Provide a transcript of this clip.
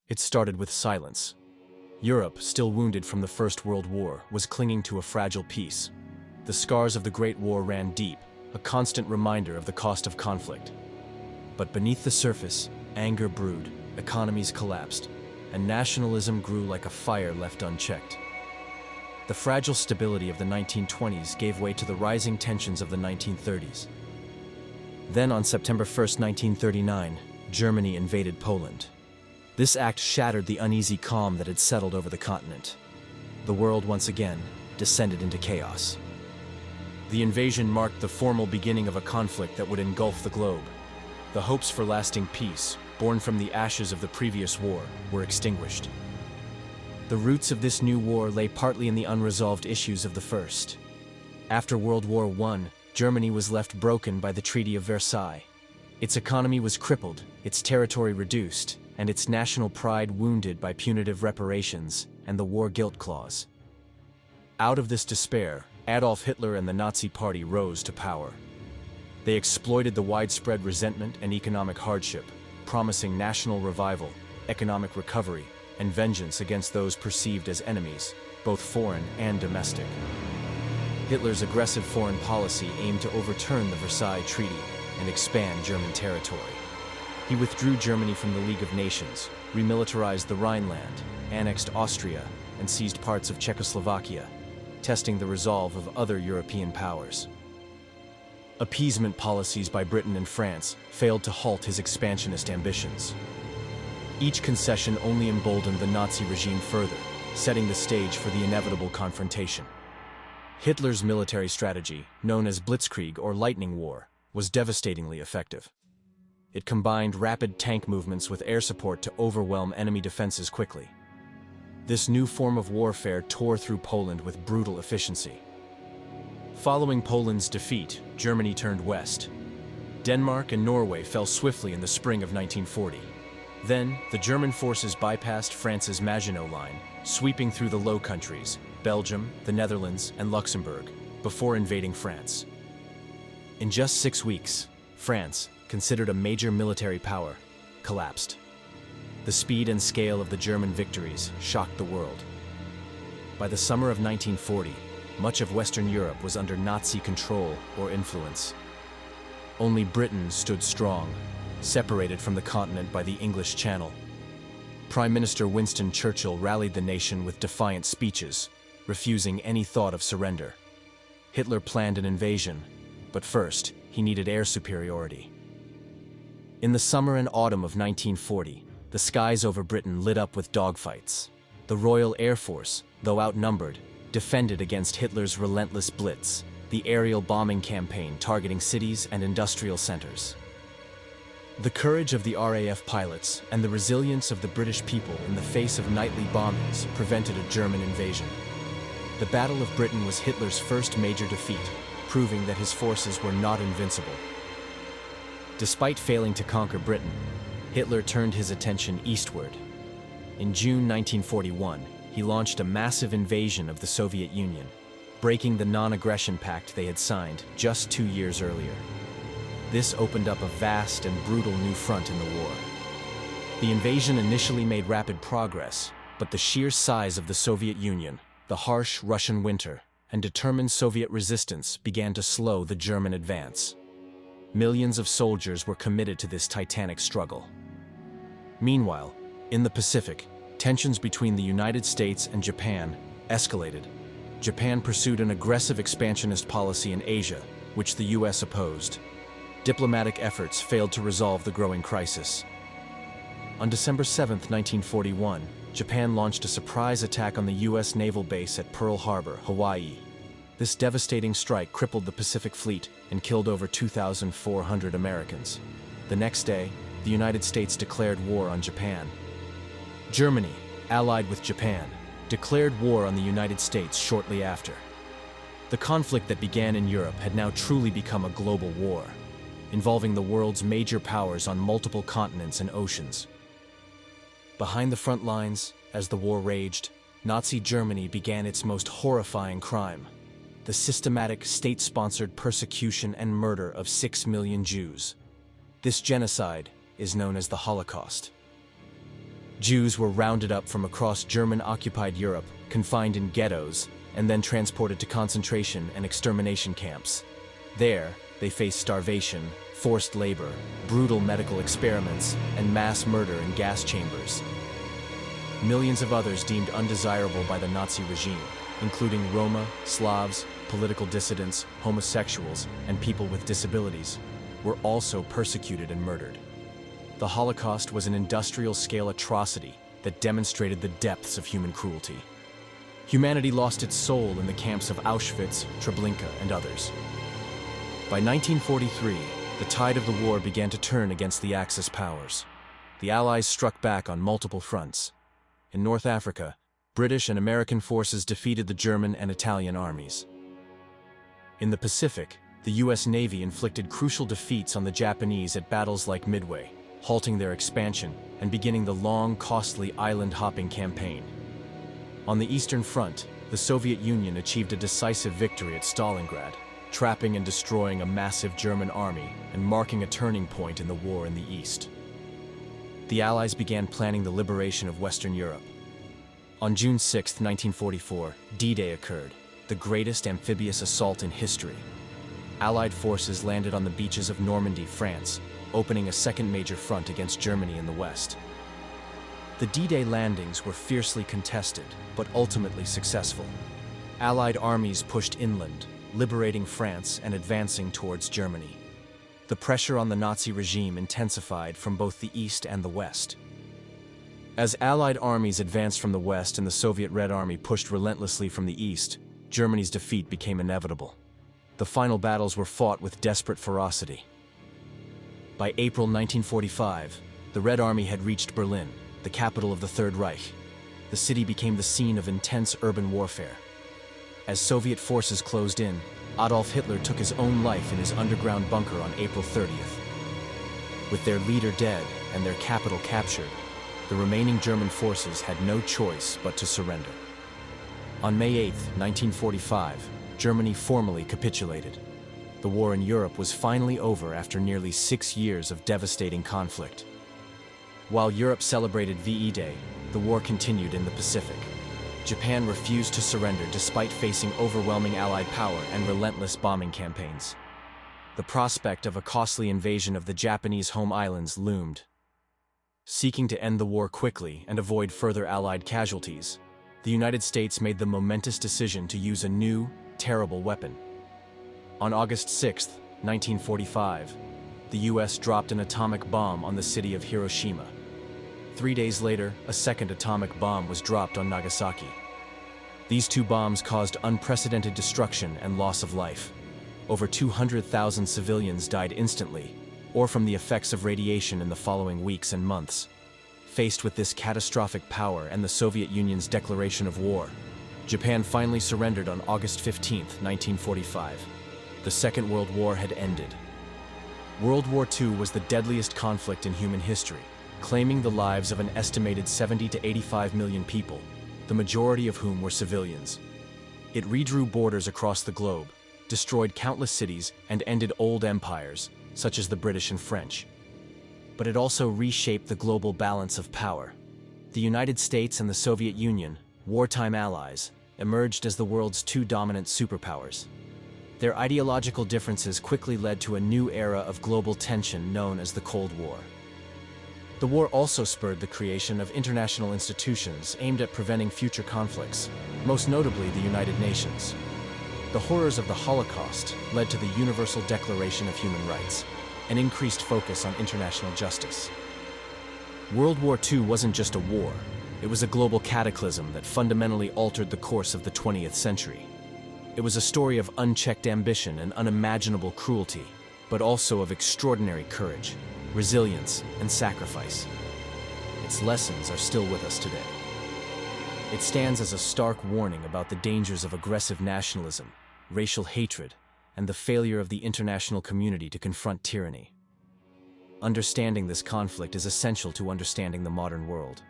It started with silence. Europe, still wounded from the First World War, was clinging to a fragile peace. The scars of the Great War ran deep, a constant reminder of the cost of conflict. But beneath the surface, anger brewed, economies collapsed, and nationalism grew like a fire left unchecked. The fragile stability of the 1920s gave way to the rising tensions of the 1930s. Then, on September 1, 1939, Germany invaded Poland. This act shattered the uneasy calm that had settled over the continent. The world once again descended into chaos. The invasion marked the formal beginning of a conflict that would engulf the globe. The hopes for lasting peace, born from the ashes of the previous war, were extinguished. The roots of this new war lay partly in the unresolved issues of the first. After World War I, Germany was left broken by the Treaty of Versailles. Its economy was crippled, its territory reduced, and its national pride wounded by punitive reparations and the war guilt clause. Out of this despair, Adolf Hitler and the Nazi Party rose to power. They exploited the widespread resentment and economic hardship, promising national revival, economic recovery, and vengeance against those perceived as enemies, both foreign and domestic. Hitler's aggressive foreign policy aimed to overturn the Versailles Treaty and expand German territory. He withdrew Germany from the League of Nations, remilitarized the Rhineland, annexed Austria, and seized parts of Czechoslovakia, testing the resolve of other European powers. Appeasement policies by Britain and France failed to halt his expansionist ambitions. Each concession only emboldened the Nazi regime further, setting the stage for the inevitable confrontation. Hitler's military strategy, known as Blitzkrieg or Lightning War, was devastatingly effective. It combined rapid tank movements with air support to overwhelm enemy defenses quickly. This new form of warfare tore through Poland with brutal efficiency. Following Poland's defeat, Germany turned west. Denmark and Norway fell swiftly in the spring of 1940. Then, the German forces bypassed France's Maginot Line, sweeping through the Low Countries, Belgium, the Netherlands, and Luxembourg, before invading France. In just 6 weeks, France, considered a major military power, collapsed. The speed and scale of the German victories shocked the world. By the summer of 1940, much of Western Europe was under Nazi control or influence. Only Britain stood strong, separated from the continent by the English Channel. Prime Minister Winston Churchill rallied the nation with defiant speeches, refusing any thought of surrender. Hitler planned an invasion, but first, he needed air superiority. In the summer and autumn of 1940, the skies over Britain lit up with dogfights. The Royal Air Force, though outnumbered, defended against Hitler's relentless blitz, the aerial bombing campaign targeting cities and industrial centers. The courage of the RAF pilots and the resilience of the British people in the face of nightly bombings prevented a German invasion. The Battle of Britain was Hitler's first major defeat, proving that his forces were not invincible. Despite failing to conquer Britain, Hitler turned his attention eastward. In June 1941, he launched a massive invasion of the Soviet Union, breaking the non-aggression pact they had signed just 2 years earlier. This opened up a vast and brutal new front in the war. The invasion initially made rapid progress, but the sheer size of the Soviet Union, the harsh Russian winter, and determined Soviet resistance began to slow the German advance. Millions of soldiers were committed to this titanic struggle. Meanwhile, in the Pacific, tensions between the United States and Japan escalated. Japan pursued an aggressive expansionist policy in Asia, which the US opposed. Diplomatic efforts failed to resolve the growing crisis. On December 7, 1941, Japan launched a surprise attack on the US naval base at Pearl Harbor, Hawaii. This devastating strike crippled the Pacific Fleet and killed over 2,400 Americans. The next day, the United States declared war on Japan. Germany, allied with Japan, declared war on the United States shortly after. The conflict that began in Europe had now truly become a global war, involving the world's major powers on multiple continents and oceans. Behind the front lines, as the war raged, Nazi Germany began its most horrifying crime: the systematic state-sponsored persecution and murder of 6 million Jews. This genocide is known as the Holocaust. Jews were rounded up from across German-occupied Europe, confined in ghettos, and then transported to concentration and extermination camps. There, they faced starvation, forced labor, brutal medical experiments, and mass murder in gas chambers. Millions of others deemed undesirable by the Nazi regime, including Roma, Slavs, political dissidents, homosexuals, and people with disabilities, were also persecuted and murdered. The Holocaust was an industrial-scale atrocity that demonstrated the depths of human cruelty. Humanity lost its soul in the camps of Auschwitz, Treblinka, and others. By 1943, the tide of the war began to turn against the Axis powers. The Allies struck back on multiple fronts. In North Africa, British and American forces defeated the German and Italian armies. In the Pacific, the U.S. Navy inflicted crucial defeats on the Japanese at battles like Midway, halting their expansion and beginning the long, costly island-hopping campaign. On the Eastern Front, the Soviet Union achieved a decisive victory at Stalingrad, trapping and destroying a massive German army and marking a turning point in the war in the East. The Allies began planning the liberation of Western Europe. On June 6, 1944, D-Day occurred, the greatest amphibious assault in history. Allied forces landed on the beaches of Normandy, France, opening a second major front against Germany in the West. The D-Day landings were fiercely contested, but ultimately successful. Allied armies pushed inland, liberating France and advancing towards Germany. The pressure on the Nazi regime intensified from both the East and the West. As Allied armies advanced from the West and the Soviet Red Army pushed relentlessly from the East, Germany's defeat became inevitable. The final battles were fought with desperate ferocity. By April 1945, the Red Army had reached Berlin, the capital of the Third Reich. The city became the scene of intense urban warfare. As Soviet forces closed in, Adolf Hitler took his own life in his underground bunker on April 30th. With their leader dead and their capital captured, the remaining German forces had no choice but to surrender. On May 8, 1945, Germany formally capitulated. The war in Europe was finally over after nearly 6 years of devastating conflict. While Europe celebrated VE Day, the war continued in the Pacific. Japan refused to surrender despite facing overwhelming Allied power and relentless bombing campaigns. The prospect of a costly invasion of the Japanese home islands loomed. Seeking to end the war quickly and avoid further Allied casualties, the United States made the momentous decision to use a new, terrible weapon. On August 6, 1945, the U.S. dropped an atomic bomb on the city of Hiroshima. 3 days later, a second atomic bomb was dropped on Nagasaki. These two bombs caused unprecedented destruction and loss of life. Over 200,000 civilians died instantly, or from the effects of radiation in the following weeks and months. Faced with this catastrophic power and the Soviet Union's declaration of war, Japan finally surrendered on August 15, 1945. The Second World War had ended. World War II was the deadliest conflict in human history, claiming the lives of an estimated 70 to 85 million people, the majority of whom were civilians. It redrew borders across the globe, destroyed countless cities, and ended old empires, such as the British and French. But it also reshaped the global balance of power. The United States and the Soviet Union, wartime allies, emerged as the world's two dominant superpowers. Their ideological differences quickly led to a new era of global tension known as the Cold War. The war also spurred the creation of international institutions aimed at preventing future conflicts, most notably the United Nations. The horrors of the Holocaust led to the Universal Declaration of Human Rights, an increased focus on international justice. World War II wasn't just a war, it was a global cataclysm that fundamentally altered the course of the 20th century. It was a story of unchecked ambition and unimaginable cruelty, but also of extraordinary courage, resilience, and sacrifice. Its lessons are still with us today. It stands as a stark warning about the dangers of aggressive nationalism, racial hatred, and the failure of the international community to confront tyranny. Understanding this conflict is essential to understanding the modern world.